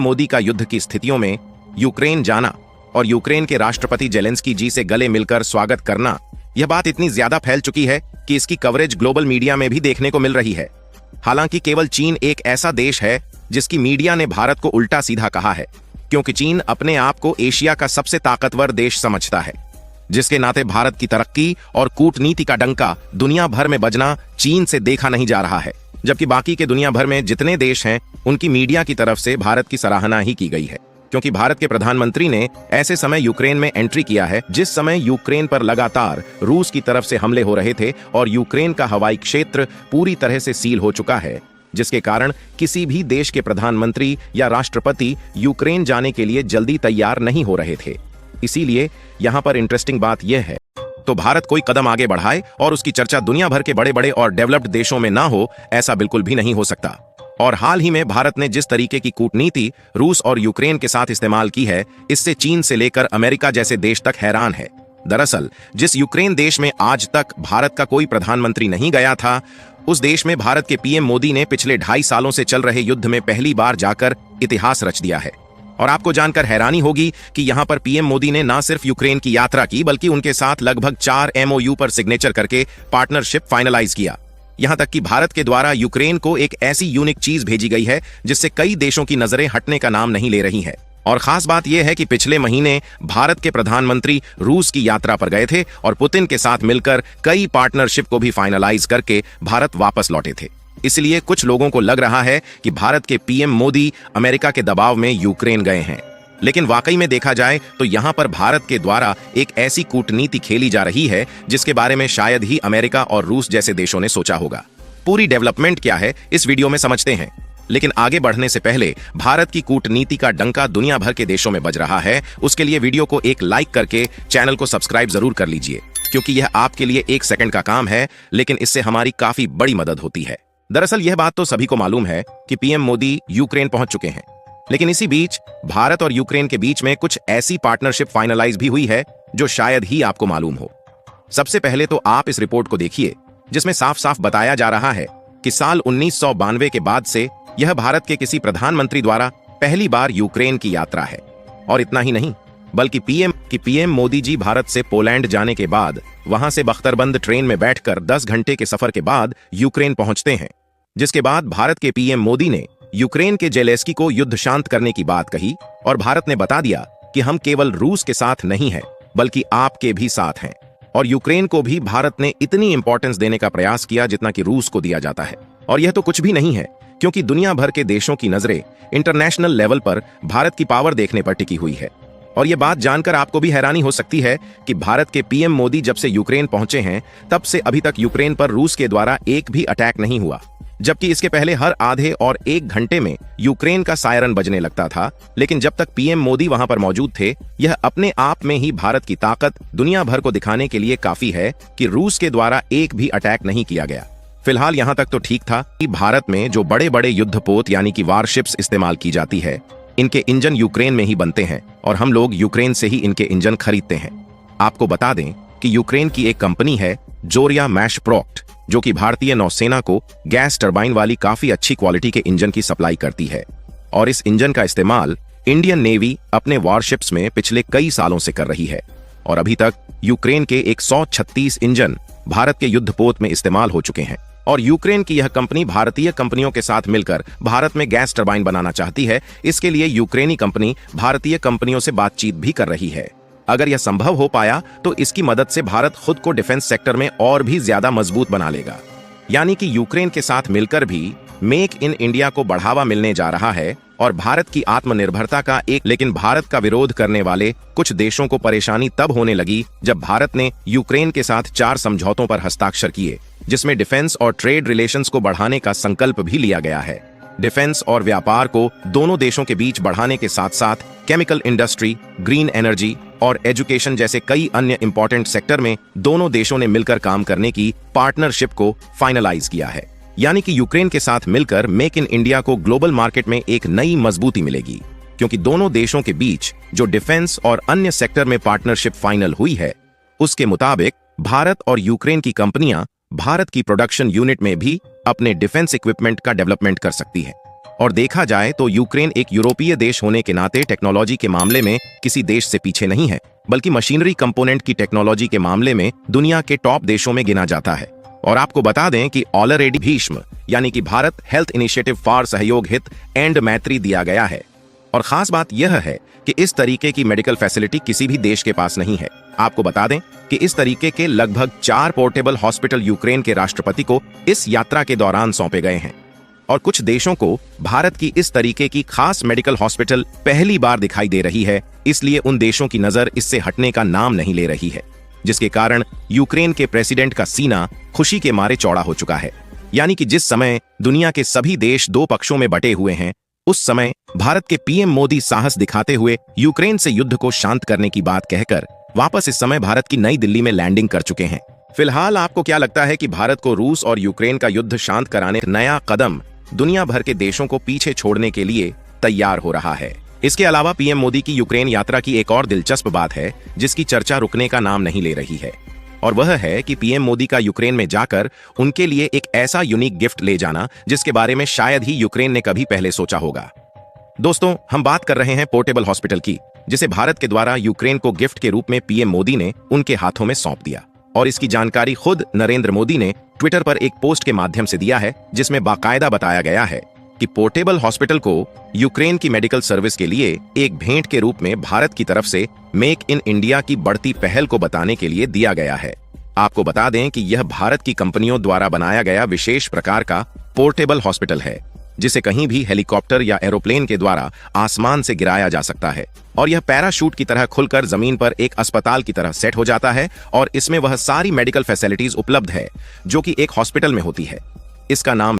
मोदी का युद्ध की स्थितियों में यूक्रेन जाना और यूक्रेन के राष्ट्रपति जेलेंस्की जी से गले मिलकर स्वागत करना, यह बात इतनी ज्यादा फैल चुकी है कि इसकी कवरेज ग्लोबल मीडिया में भी देखने को मिल रही है। हालांकि केवल चीन एक ऐसा देश है जिसकी मीडिया ने भारत को उल्टा सीधा कहा है, क्योंकि चीन अपने आप को एशिया का सबसे ताकतवर देश समझता है, जिसके नाते भारत की तरक्की और कूटनीति का डंका दुनिया भर में बजना चीन से देखा नहीं जा रहा है। जबकि बाकी के दुनिया भर में जितने देश हैं उनकी मीडिया की तरफ से भारत की सराहना ही की गई है, क्योंकि भारत के प्रधानमंत्री ने ऐसे समय यूक्रेन में एंट्री किया है जिस समय यूक्रेन पर लगातार रूस की तरफ से हमले हो रहे थे और यूक्रेन का हवाई क्षेत्र पूरी तरह से सील हो चुका है, जिसके कारण किसी भी देश के प्रधानमंत्री या राष्ट्रपति यूक्रेन जाने के लिए जल्दी तैयार नहीं हो रहे थे। इसीलिए यहां पर इंटरेस्टिंग बात यह है, तो भारत कोई कदम आगे बढ़ाए और उसकी चर्चा दुनिया भर के बड़े बड़े और डेवलप्ड देशों में ना हो, ऐसा बिल्कुल भी नहीं हो सकता। और हाल ही में भारत ने जिस तरीके की कूटनीति रूस और यूक्रेन के साथ इस्तेमाल की है, इससे चीन से लेकर अमेरिका जैसे देश तक हैरान है। दरअसल जिस यूक्रेन देश में आज तक भारत का कोई प्रधानमंत्री नहीं गया था, उस देश में भारत के पीएम मोदी ने पिछले 2.5 सालों से चल रहे युद्ध में पहली बार जाकर इतिहास रच दिया है। और आपको जानकर हैरानी होगी कि यहां पर पीएम मोदी ने न सिर्फ यूक्रेन की यात्रा की, बल्कि उनके साथ लगभग 4 MOU पर सिग्नेचर करके पार्टनरशिप फाइनलाइज किया। यहां तक कि भारत के द्वारा यूक्रेन को एक ऐसी यूनिक चीज भेजी गई है जिससे कई देशों की नजरें हटने का नाम नहीं ले रही हैं। और खास बात यह है कि पिछले महीने भारत के प्रधानमंत्री रूस की यात्रा पर गए थे और पुतिन के साथ मिलकर कई पार्टनरशिप को भी फाइनलाइज करके भारत वापस लौटे थे। इसलिए कुछ लोगों को लग रहा है कि भारत के पीएम मोदी अमेरिका के दबाव में यूक्रेन गए हैं, लेकिन वाकई में देखा जाए तो यहां पर भारत के द्वारा एक ऐसी कूटनीति खेली जा रही है जिसके बारे में शायद ही अमेरिका और रूस जैसे देशों ने सोचा होगा। पूरी डेवलपमेंट क्या है इस वीडियो में समझते हैं, लेकिन आगे बढ़ने से पहले भारत की कूटनीति का डंका दुनिया भर के देशों में बज रहा है, उसके लिए वीडियो को एक लाइक करके चैनल को सब्सक्राइब जरूर कर लीजिए, क्योंकि यह आपके लिए 1 सेकंड का काम है, लेकिन इससे हमारी काफी बड़ी मदद होती है। दरअसल यह बात तो सभी को मालूम है कि पीएम मोदी यूक्रेन पहुंच चुके हैं, लेकिन इसी बीच भारत और यूक्रेन के बीच में कुछ ऐसी पार्टनरशिप फाइनलाइज भी हुई है जो शायद ही आपको मालूम हो। सबसे पहले तो आप इस रिपोर्ट को देखिए, जिसमें साफ साफ बताया जा रहा है कि साल 1992 के बाद से यह भारत के किसी प्रधानमंत्री द्वारा पहली बार यूक्रेन की यात्रा है। और इतना ही नहीं, बल्कि पीएम मोदी जी भारत से पोलैंड जाने के बाद वहां से बख्तरबंद ट्रेन में बैठकर 10 घंटे के सफर के बाद यूक्रेन पहुंचते हैं, जिसके बाद भारत के पीएम मोदी ने यूक्रेन के जेलेंस्की को युद्ध शांत करने की बात कही और भारत ने बता दिया कि हम केवल रूस के साथ नहीं हैं, बल्कि आपके भी साथ हैं। और यूक्रेन को भी भारत ने इतनी इंपॉर्टेंस देने का प्रयास किया जितना कि रूस को दिया जाता है। और यह तो कुछ भी नहीं है, क्योंकि दुनिया भर के देशों की नजरें इंटरनेशनल लेवल पर भारत की पावर देखने पर टिकी हुई है। और यह बात जानकर आपको भी हैरानी हो सकती है कि भारत के पीएम मोदी जब से यूक्रेन पहुंचे हैं, तब से अभी तक यूक्रेन पर रूस के द्वारा एक भी अटैक नहीं हुआ, जबकि इसके पहले हर आधे और 1 घंटे में यूक्रेन का सायरन बजने लगता था। लेकिन जब तक पीएम मोदी वहां पर मौजूद थे, यह अपने आप में ही भारत की ताकत दुनिया भर को दिखाने के लिए काफी है कि रूस के द्वारा एक भी अटैक नहीं किया गया। फिलहाल यहां तक तो ठीक था कि भारत में जो बड़े बड़े युद्धपोत यानी कि वारशिप्स इस्तेमाल की जाती है, इनके इंजन यूक्रेन में ही बनते हैं और हम लोग यूक्रेन से ही इनके इंजन खरीदते हैं। आपको बता दें कि यूक्रेन की एक कंपनी है जोरिया मैशप्रोक्ट, जो कि भारतीय नौसेना को गैस टरबाइन वाली काफी अच्छी क्वालिटी के इंजन की सप्लाई करती है। और इस इंजन का इस्तेमाल इंडियन नेवी अपने वॉरशिप्स में पिछले कई सालों से कर रही है। और अभी तक यूक्रेन के 136 इंजन भारत के युद्धपोत में इस्तेमाल हो चुके हैं। और यूक्रेन की यह कंपनी भारतीय कंपनियों के साथ मिलकर भारत में गैस टरबाइन बनाना चाहती है। इसके लिए यूक्रेनी कंपनी भारतीय कंपनियों से बातचीत भी कर रही है। अगर यह संभव हो पाया तो इसकी मदद से भारत खुद को डिफेंस सेक्टर में और भी ज्यादा मजबूत बना लेगा। यानी कि यूक्रेन के साथ मिलकर भी मेक इन इंडिया को बढ़ावा मिलने जा रहा है और भारत की आत्मनिर्भरता का लेकिन भारत का विरोध करने वाले कुछ देशों को परेशानी तब होने लगी जब भारत ने यूक्रेन के साथ 4 समझौतों पर हस्ताक्षर किए, जिसमें डिफेंस और ट्रेड रिलेशंस को बढ़ाने का संकल्प भी लिया गया है। डिफेंस और व्यापार को दोनों देशों के बीच बढ़ाने के साथ साथ केमिकल इंडस्ट्री, ग्रीन एनर्जी और एजुकेशन जैसे कई अन्य इंपॉर्टेंट सेक्टर में दोनों देशों ने मिलकर काम करने की पार्टनरशिप को फाइनलाइज किया है। यानी कि यूक्रेन के साथ मिलकर मेक इन इंडिया को ग्लोबल मार्केट में एक नई मजबूती मिलेगी, क्योंकि दोनों देशों के बीच जो डिफेंस और अन्य सेक्टर में पार्टनरशिप फाइनल हुई है, उसके मुताबिक भारत और यूक्रेन की कंपनियां भारत की प्रोडक्शन यूनिट में भी अपने डिफेंस इक्विपमेंट का डेवलपमेंट कर सकती है। और देखा जाए तो यूक्रेन एक यूरोपीय देश होने के नाते टेक्नोलॉजी के मामले में किसी देश से पीछे नहीं है, बल्कि मशीनरी कंपोनेंट की टेक्नोलॉजी के मामले में दुनिया के टॉप देशों में गिना जाता है। और आपको बता दें कि ऑलरेडी भीष्म यानी कि भारत हेल्थ इनिशिएटिव फॉर सहयोग हित एंड मैत्री दिया गया है। और खास बात यह है कि इस तरीके की मेडिकल फैसिलिटी किसी भी देश के पास नहीं है। आपको बता दें कि इस तरीके के लगभग 4 पोर्टेबल हॉस्पिटल यूक्रेन के राष्ट्रपति को इस यात्रा के दौरान सौंपे गए हैं। और कुछ देशों को भारत की इस तरीके की खास मेडिकल हॉस्पिटल पहली बार दिखाई दे रही है, इसलिए उन देशों की नजर इससे हटने का नाम नहीं ले रही है, जिसके कारण यूक्रेन के प्रेसिडेंट का सीना खुशी के मारे चौड़ा हो चुका है। यानी कि जिस समय दुनिया के सभी देश 2 पक्षों में बटे हुए हैं, उस समय भारत के पीएम मोदी साहस दिखाते हुए यूक्रेन से युद्ध को शांत करने की बात कहकर वापस इस समय भारत की नई दिल्ली में लैंडिंग कर चुके हैं। फिलहाल आपको क्या लगता है कि भारत को रूस और यूक्रेन का युद्ध शांत कराने नया कदम दुनिया भर के देशों को पीछे छोड़ने के लिए तैयार हो रहा है? इसके अलावा पीएम मोदी की यूक्रेन यात्रा की एक और दिलचस्प बात है जिसकी चर्चा रुकने का नाम नहीं ले रही है, और वह है कि पीएम मोदी का यूक्रेन में जाकर उनके लिए एक ऐसा यूनिक गिफ्ट ले जाना जिसके बारे में शायद ही यूक्रेन ने कभी पहले सोचा होगा। दोस्तों, हम बात कर रहे हैं पोर्टेबल हॉस्पिटल की, जिसे भारत के द्वारा यूक्रेन को गिफ्ट के रूप में पीएम मोदी ने उनके हाथों में सौंप दिया। और इसकी जानकारी खुद नरेंद्र मोदी ने ट्विटर पर एक पोस्ट के माध्यम से दिया है, जिसमें बाकायदा बताया गया है कि पोर्टेबल हॉस्पिटल को यूक्रेन की मेडिकल सर्विस के लिए एक भेंट के रूप में भारत की तरफ से मेक इन इंडिया की बढ़ती पहल को बताने के लिए दिया गया है। आपको बता दें कि यह भारत की कंपनियों द्वारा बनाया गया विशेष प्रकार का पोर्टेबल हॉस्पिटल है, जिसे कहीं भी हेलीकॉप्टर या एरोप्लेन के द्वारा आसमान से गिराया जा सकता है, और यह पैराशूट की तरह खुलकर जमीन पर एक अस्पताल की तरह सेट हो जाता है, और इसमें वह सारी मेडिकल फैसिलिटीज उपलब्ध है जो कि एक हॉस्पिटल में होती है। इसका नाम